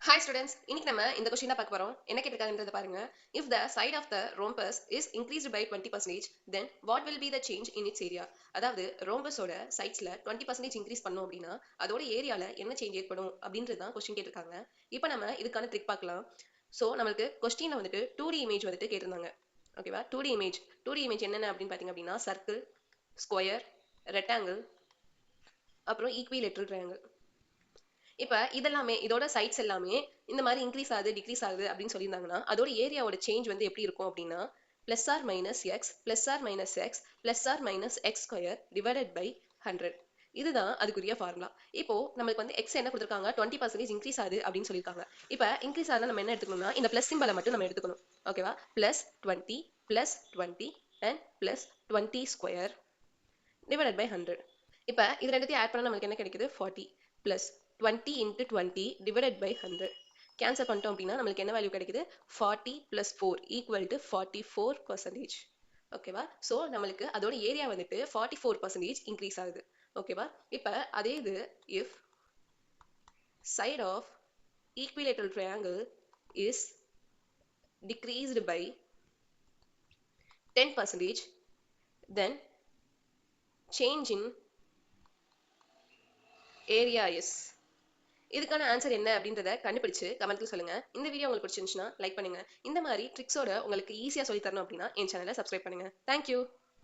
Hi students, இன்னைக்கு நம்ம இந்த கொஸ்டின் தான் பார்க்க போறோம். என்ன கேட்டிருக்காங்கன்றத பாருங்க. If the side of the rhombus is increased by 20%, then what will be the change in its area? அதாவது ரோம்பஸோட சைட்ஸ்ல 20% இன்க்ரீஸ் பண்ணோம் அப்படின்னா அதோட ஏரியால என்ன சேஞ்ச் ஏற்படும் அப்படின்றது தான் கொஸ்டின் கேட்டிருக்காங்க. இப்போ நம்ம இதுக்கான ட்ரிக் பார்க்கலாம். ஸோ நம்மளுக்கு கொஸ்டின்ல வந்துட்டு 2D இமேஜ் வந்துட்டு கேட்டிருந்தாங்க. ஓகேவா? 2D இமேஜ் என்னென்ன அப்படின்னு பார்த்தீங்க அப்படின்னா சர்க்கிள், ஸ்கொயர், ரெக்டாங்கிள், அப்புறம் ஈக்விலேட்ரல் ட்ரையாங்கிள். இப்போ இதெல்லாமே இதோட சைட்ஸ் எல்லாமே இந்த மாதிரி இன்க்ரீஸ் ஆகுது டிக்ரீஸ் ஆகுது அப்படின்னு சொல்லியிருந்தாங்கன்னா அதோட ஏரியாவோட சேஞ்ச் வந்து எப்படி இருக்கும் அப்படின்னா plus R minus X plus R minus X plus R minus X square divided by 100. இதுதான் அதுக்குரிய ஃபார்முலா. இப்போ நம்மளுக்கு வந்து எக்ஸ் என்ன கொடுத்துருக்காங்க 20% இன்க்ரீஸ் ஆகுது அப்படின்னு சொல்லியிருக்காங்க. இப்போ இன்க்ரீஸ் ஆகுது நம்ம என்ன எடுத்துக்கணும்னா இந்த பிளஸ் சிம்பலை மட்டும் நம்ம எடுத்துக்கணும். ஓகேவா? +20 அண்ட் +20 ஸ்கொயர் டிவைடட் பை 100. இப்போ இது ரெண்டுத்தையும் ஆட் பண்ணா நமக்கு என்ன கிடைக்குது 40 plus 20 into 20 divided by 100. Cancel பண்ணிட்டோம் அப்படின்னா நம்மளுக்கு என்ன வேல்யூ கிடைக்குது 40 plus 4 equal to 44%. ஓகேவா? ஸோ நம்மளுக்கு அதோட ஏரியா வந்துட்டு 44% இன்க்ரீஸ் ஆகுது. ஓகேவா? இப்போ அதே இது if side of equilateral triangle is decreased by 10%, then change in area is. இதுக்கான ஆன்சர் என்ன அப்படின்றத கண்டுபிடிச்சு கமெண்ட்ல சொல்லுங்க. இந்த வீடியோ உங்களுக்கு பிடிச்சிருந்துச்சுன்னா லைக் பண்ணுங்க. இந்த மாதிரி ட்ரிக்ஸோட உங்களுக்கு ஈஸியா சொல்லி தரணும் அப்படின்னா என் சேனலை சப்ஸ்கிரைப் பண்ணுங்க. தேங்க்யூ.